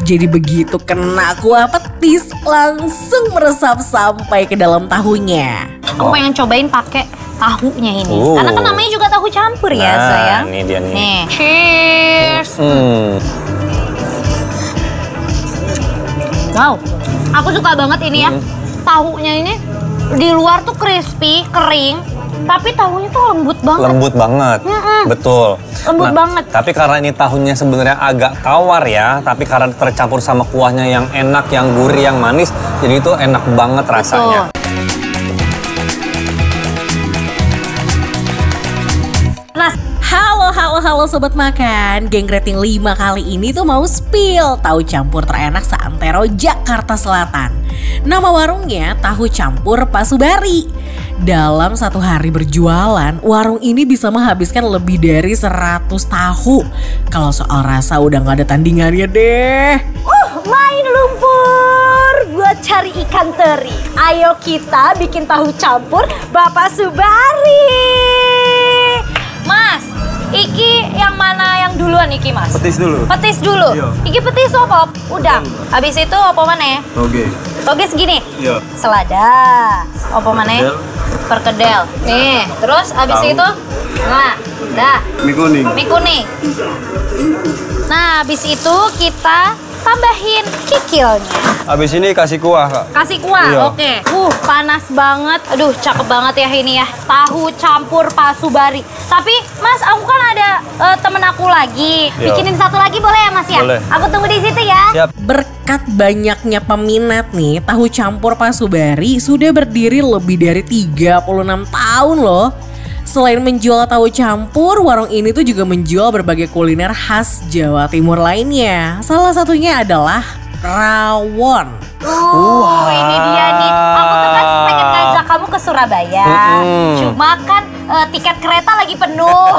Jadi begitu kena kuah petis langsung meresap sampai ke dalam tahunya. Aku pengen cobain pakai tahunya ini. Karena kan namanya juga tahu campur ya, sayang. Ini dia nih. Nih, cheers. Wow, aku suka banget ini ya. Tahunya ini di luar tuh crispy, kering, tapi tahunya tuh lembut banget. Lembut banget, betul. Lembut banget. Tapi karena ini tahunya sebenarnya agak tawar ya, tapi karena tercampur sama kuahnya yang enak, yang gurih, yang manis, jadi itu enak banget rasanya. Nah, halo sobat makan. Geng rating 5 kali ini tuh mau spill tahu campur terenak seantero Jakarta Selatan. Nama warungnya Tahu Campur Pak Subari. Dalam satu hari berjualan, warung ini bisa menghabiskan lebih dari 100 tahu. Kalau soal rasa udah gak ada tandingannya deh. Main lumpur buat cari ikan teri. Ayo kita bikin tahu campur Bapak Subari. Mas, iki yang mana yang duluan iki mas? Petis dulu. Petis dulu? Iya. Iki petis apa? Udang. Habis itu apa mana? Oke. Toge segini? Iya. Selada. Apa mana? Perkedel. Nih, terus habis itu? Nah, dah. Mie kuning. Mie kuning. Nah, habis itu kita tambahin kikilnya. Habis ini kasih kuah, Kak. Kasih kuah, Iya. oke. Panas banget. Aduh, cakep banget ya ini ya. Tahu campur Pak Subari. Tapi, Mas, aku kan ada temen aku lagi. Iya. Bikinin satu lagi boleh ya, Mas ya? Boleh. Aku tunggu di situ ya. Siap. Berkat banyaknya peminat nih, Tahu Campur Pak Subari sudah berdiri lebih dari 36 tahun loh. Selain menjual tahu campur, warung ini tuh juga menjual berbagai kuliner khas Jawa Timur lainnya. Salah satunya adalah rawon. Ini dia nih. Aku tuh kan pengen ngajak kamu ke Surabaya. Cuma kan tiket kereta lagi penuh.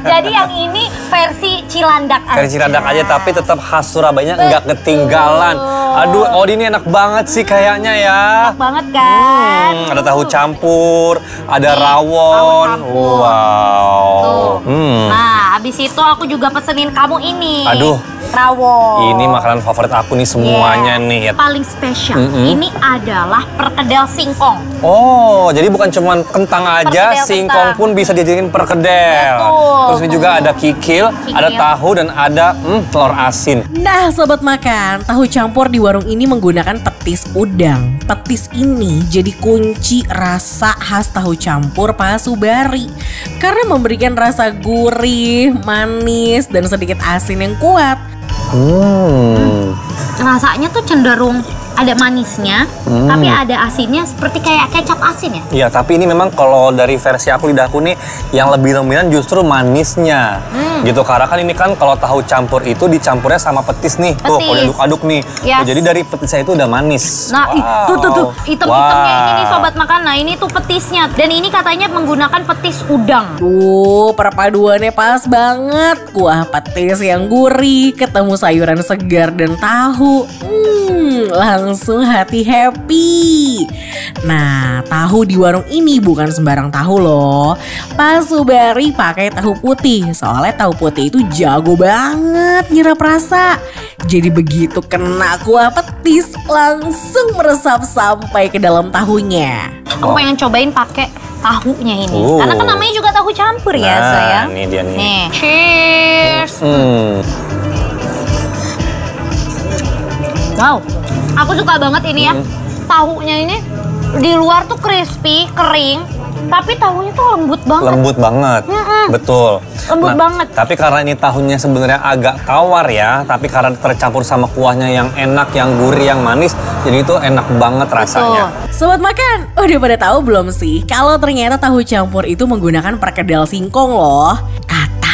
Jadi yang ini versi Cilandak aja. Versi Cilandak aja, tapi tetap khas Surabayanya nggak ketinggalan. Aduh, Odi ini enak banget sih kayaknya ya. Enak banget kan? Ada tahu campur, ada rawon. campur. Wow. Tuh. Nah, habis itu aku juga pesenin kamu ini. Aduh. Rawon. Ini makanan favorit aku nih semuanya nih. Paling spesial, ini adalah perkedel singkong. Oh, jadi bukan cuma kentang aja, Perkedel singkong kentang. pun bisa dijadiin perkedel. Betul. Terus ini juga ada kikil, ada tahu dan ada telur asin. Nah sobat makan, tahu campur di warung ini menggunakan petis udang. Petis ini jadi kunci rasa khas tahu campur Pak Subari. Karena memberikan rasa gurih, manis, dan sedikit asin yang kuat. Rasanya tuh cenderung ada manisnya, tapi ada asinnya seperti kayak kecap asin ya? Iya, tapi ini memang kalau dari versi aku lidahku nih, yang lebih dominan justru manisnya. Gitu, karena kan ini kan kalau tahu campur itu dicampurnya sama petis nih. Tuh, kalau diaduk-aduk nih. Yes. Tuh, jadi dari petisnya itu udah manis. Nah, tuh, hitam-hitamnya ini nih sobat makan. Nah, ini tuh petisnya. Dan ini katanya menggunakan petis udang. Tuh, perpaduannya pas banget. Kuah petis yang gurih, ketemu sayuran segar dan tahu. Langsung hati happy. Nah, tahu di warung ini bukan sembarang tahu loh. Pak Subari pakai tahu putih. Soalnya tahu putih itu jago banget nyerap rasa. Jadi begitu kena kuah petis langsung meresap sampai ke dalam tahunya. Aku pengen cobain pakai tahunya ini. Karena kan namanya juga tahu campur ya, sayang. Ini dia nih. Nih, cheers. Wow, aku suka banget ini ya. Tahunya ini di luar tuh crispy, kering, tapi tahunya tuh lembut banget. Lembut banget, betul. Lembut banget. Tapi karena ini tahunya sebenarnya agak tawar ya, tapi karena tercampur sama kuahnya yang enak, yang gurih, yang manis, jadi itu enak banget rasanya. Sobat makan, udah pada tahu belum sih kalau ternyata tahu campur itu menggunakan perkedel singkong loh.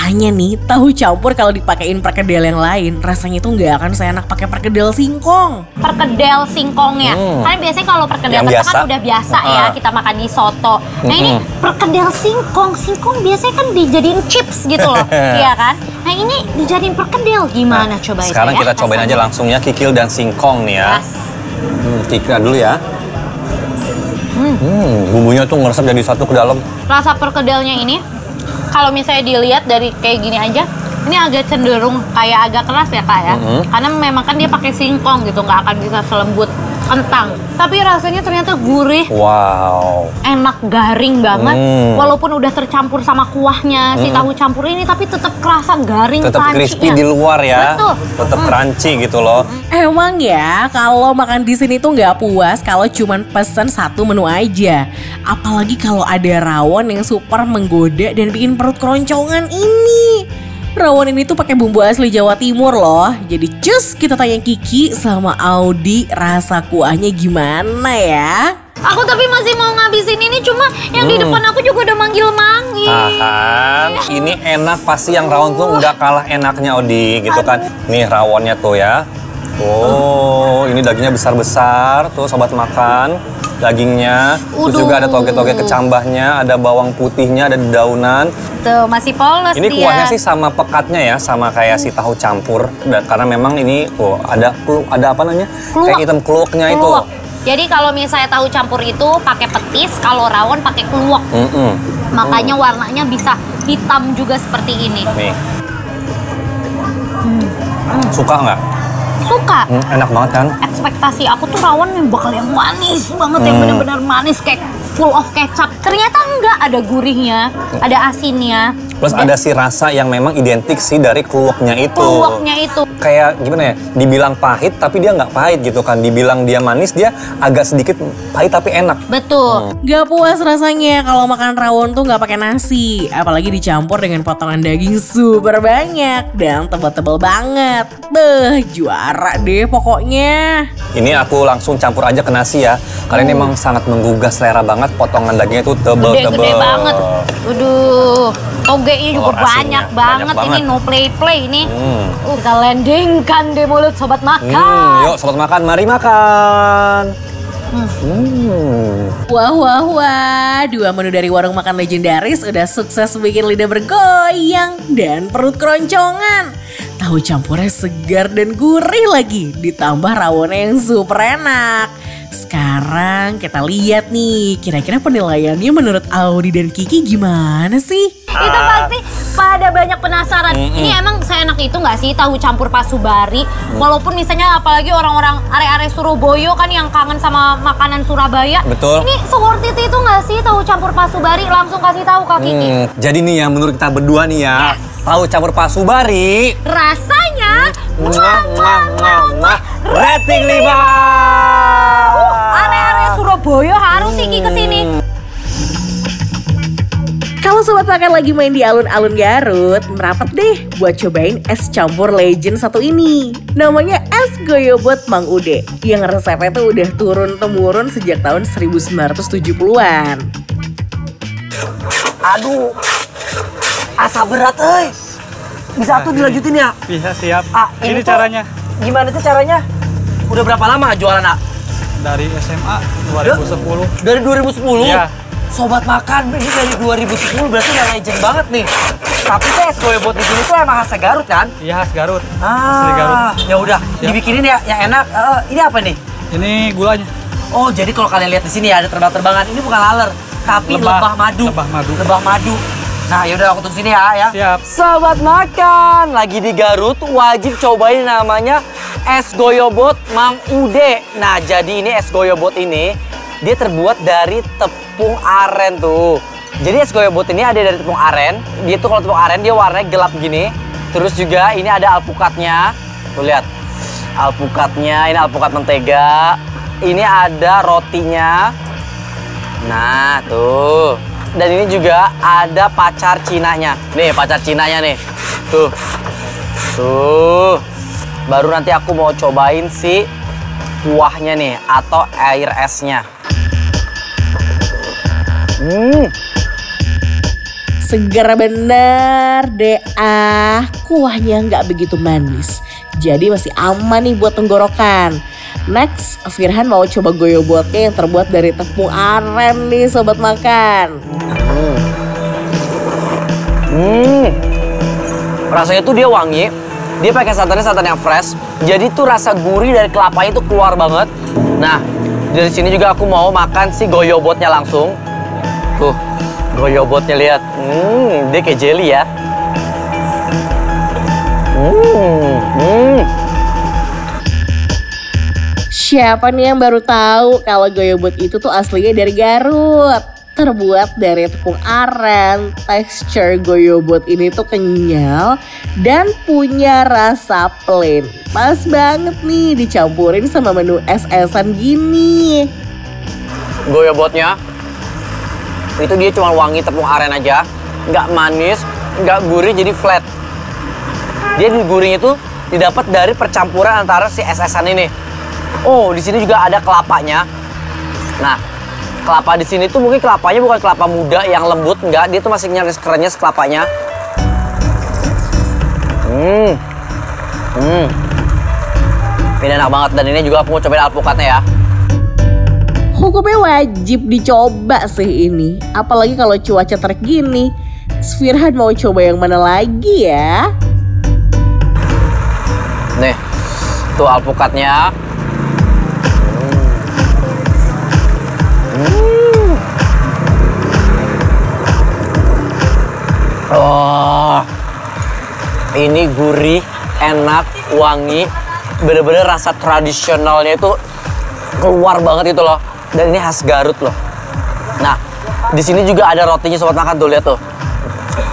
Katanya nih, tahu campur kalau dipakein perkedel yang lain, rasanya tuh nggak akan seenak pakai perkedel singkong. Perkedel singkongnya. Karena biasanya kalau perkedel Yang kentang kan biasa. udah biasa ya kita makan di soto. Nah ini perkedel singkong. Singkong biasanya kan dijadiin chips gitu loh. Iya kan? Nah ini dijadiin perkedel. Gimana coba itu Sekarang ya? kita cobain aja langsung ya kikil dan singkong nih ya. Yes. Kikil dulu ya. Bumbunya tuh ngeresep jadi satu ke dalam. Rasa perkedelnya ini kalau misalnya dilihat dari kayak gini aja Ini agak cenderung kayak agak keras ya Kak ya. Karena memang kan dia pakai singkong gitu, nggak akan bisa selembut kentang. Tapi rasanya ternyata gurih. Wow. Enak, garing banget. Walaupun udah tercampur sama kuahnya si tahu campur ini, tapi tetap kerasa garing, Tetap crispy di luar ya. Betul. Tetap crunchy gitu loh. Emang ya, kalau makan di sini tuh nggak puas kalau cuman pesen satu menu aja. Apalagi kalau ada rawon yang super menggoda dan bikin perut keroncongan ini. Rawon ini tuh pakai bumbu asli Jawa Timur loh. Jadi cus kita tanya Kiki sama Audi rasa kuahnya gimana ya. Aku tapi masih mau ngabisin ini, cuma yang di depan aku juga udah manggil-manggil. Tahan, ini enak pasti yang rawon tuh udah kalah enaknya Odi gitu kan. Nih rawonnya tuh ya. Oh, ini dagingnya besar-besar tuh sobat makan. Dagingnya, terus juga ada toge-toge kecambahnya, ada bawang putihnya, ada dedaunan. Tuh, masih polos Ini dia. kuahnya sih sama pekatnya ya, sama kayak si tahu campur. Dan karena memang ini tuh ada apa namanya? Kluwak. Kayak hitam kluwaknya itu. Kluwak. Jadi kalau misalnya tahu campur itu pakai petis, kalau rawon pakai kluwak. Makanya warnanya bisa hitam juga seperti ini. Nih. Suka nggak? Suka. Enak banget kan? Ekspektasi aku tuh rawon yang bakal yang manis banget, yang benar-benar manis kayak full of kecap. Ternyata enggak, ada gurihnya, ada asinnya. Plus ada si rasa yang memang identik sih dari kluwaknya itu. Kluwaknya itu. Kayak gimana ya, dibilang pahit tapi dia nggak pahit gitu kan. Dibilang dia manis, dia agak sedikit pahit tapi enak. Betul. Gak puas rasanya kalau makan rawon tuh gak pakai nasi. Apalagi dicampur dengan potongan daging super banyak dan tebal-tebal banget. Beh, juara deh pokoknya. Ini aku langsung campur aja ke nasi ya. Karena ini memang sangat menggugah selera banget. Potongan dagingnya tuh tebel-tebel. Gede-gede banget. Waduh, togenya juga Oh, asinnya banyak banyak banget. Ini banget. no play-play ini. Kita landingkan di mulut sobat makan. Yuk sobat makan, mari makan. Wah, wah, wah. Dua menu dari warung makan legendaris udah sukses bikin lidah bergoyang dan perut keroncongan. Tahu campurnya segar dan gurih lagi. Ditambah rawonnya yang super enak. Sekarang kita lihat nih, kira-kira penilaiannya menurut Audi dan Kiki gimana sih? Itu pasti pada banyak penasaran. Ini emang seenak itu nggak sih tahu campur pasubari? Walaupun misalnya apalagi orang-orang area-area Surabaya kan yang kangen sama makanan Surabaya. Betul. Ini worth it itu nggak sih tahu campur pasubari? Langsung kasih tahu Kak Kiki. Jadi nih ya, menurut kita berdua nih ya, tahu campur pasubari. Rasanya Rating 5. area-area Surabaya harus Kiki kesini. Kalau sobat makan lagi main di alun-alun Garut, merapat deh buat cobain es campur legend satu ini. Namanya es goyobot Mang Ude, yang resepnya tuh udah turun-temurun sejak tahun 1970-an. Aduh, asa berat, Bisa tuh dilanjutin ya? Bisa, siap. Ini Ini tuh caranya. Gimana tuh caranya? Udah berapa lama jualan, Dari SMA 2010. Dari 2010? Iya. Sobat makan, ini dari 2010 berarti udah legend banget nih. Tapi teh es goyobot di sini tuh emang khas Garut kan? Iya, khas Garut. Asli Garut. Ya udah, dibikinin ya yang enak. Ini apa nih? Ini gulanya. Oh, jadi kalau kalian lihat di sini ya ada terbang-terbangan. Ini bukan laler, tapi lebah madu. Lebah madu. Lebah madu. Nah, yaudah aku tunggu sini ya. Siap. Sobat makan, lagi di Garut wajib cobain namanya es goyobot Mang Ude. Nah, jadi ini es goyobot ini dia terbuat dari tepung aren tuh. Jadi es goyobot ini ada dari tepung aren. Dia tuh kalau tepung aren dia warnanya gelap gini. Terus juga ini ada alpukatnya. Tuh lihat. Alpukatnya, ini alpukat mentega. Ini ada rotinya. Nah, tuh. Dan ini juga ada pacar Cinanya. Nih, pacar Cinanya nih. Tuh. Tuh. Baru nanti aku mau cobain si kuahnya nih atau air esnya. Segar bener deh, kuahnya nggak begitu manis. Jadi masih aman nih buat tenggorokan. Next, Firhan mau coba goyobotnya yang terbuat dari tepung aren nih sobat makan. Rasanya tuh dia wangi. Dia pakai santan yang fresh. Jadi tuh rasa gurih dari kelapanya tuh keluar banget. Nah, dari sini juga aku mau makan si goyobotnya langsung. Tuh, goyobotnya lihat. Dia kayak jelly ya. Siapa nih yang baru tahu kalau goyobot itu tuh aslinya dari Garut? Terbuat dari tepung aren, tekstur goyobot ini tuh kenyal dan punya rasa plain. Pas banget nih dicampurin sama menu es-esan gini. Goyobotnya itu dia cuma wangi tepung aren aja, nggak manis, nggak gurih, jadi flat. Dia di gurihnya itu didapat dari percampuran antara si es-esan ini. Oh, di sini juga ada kelapanya. Nah, kelapa di sini tuh mungkin kelapanya bukan kelapa muda yang lembut, enggak. Dia tuh masih krenyes kelapanya. Ini enak banget, dan ini juga aku mau cobain alpukatnya ya. Hukumnya wajib dicoba sih ini. Apalagi kalau cuaca terik gini. Firhan mau coba yang mana lagi ya? Nih, tuh alpukatnya. Oh, ini gurih, enak, wangi, bener-bener rasa tradisionalnya itu keluar banget itu loh. Dan ini khas Garut loh. Nah, di sini juga ada rotinya sobat makan tuh, lihat tuh.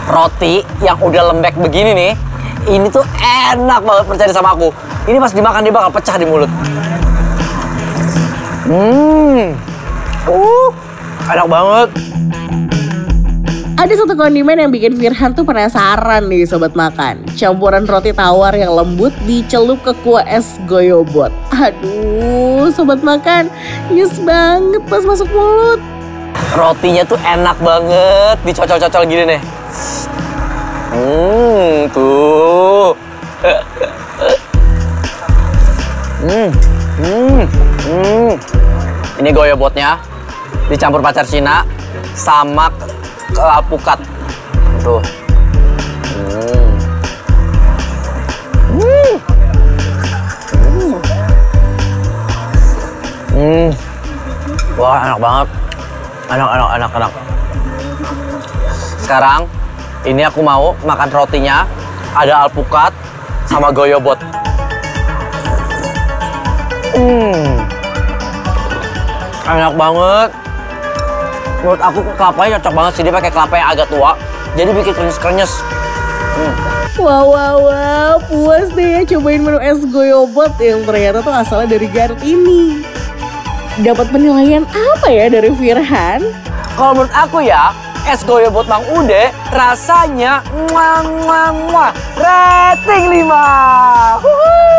Roti yang udah lembek begini nih, ini tuh enak banget, percaya sama aku. Ini pas dimakan dia bakal pecah di mulut. Enak banget. Ada satu kondimen yang bikin Firhan tuh penasaran nih sobat makan. Campuran roti tawar yang lembut dicelup ke kuah es goyobot. Aduh sobat makan, yes banget pas masuk mulut. Rotinya tuh enak banget, dicocol-cocol gini nih. Tuh. Ini goyobotnya dicampur pacar Cina sama alpukat. Tuh. Wah, enak banget. Enak. Sekarang ini aku mau makan rotinya, ada alpukat sama goyobot. Enak banget. Menurut aku kelapanya cocok banget sih, dia pakai kelapa yang agak tua, jadi bikin krenyes-krenyes. Wow, puas deh ya cobain menu es goyobot yang ternyata tuh asalnya dari Garut ini. Dapat penilaian apa ya dari Firhan? Kalau menurut aku ya, es goyobot Mang Ude rasanya rating 5.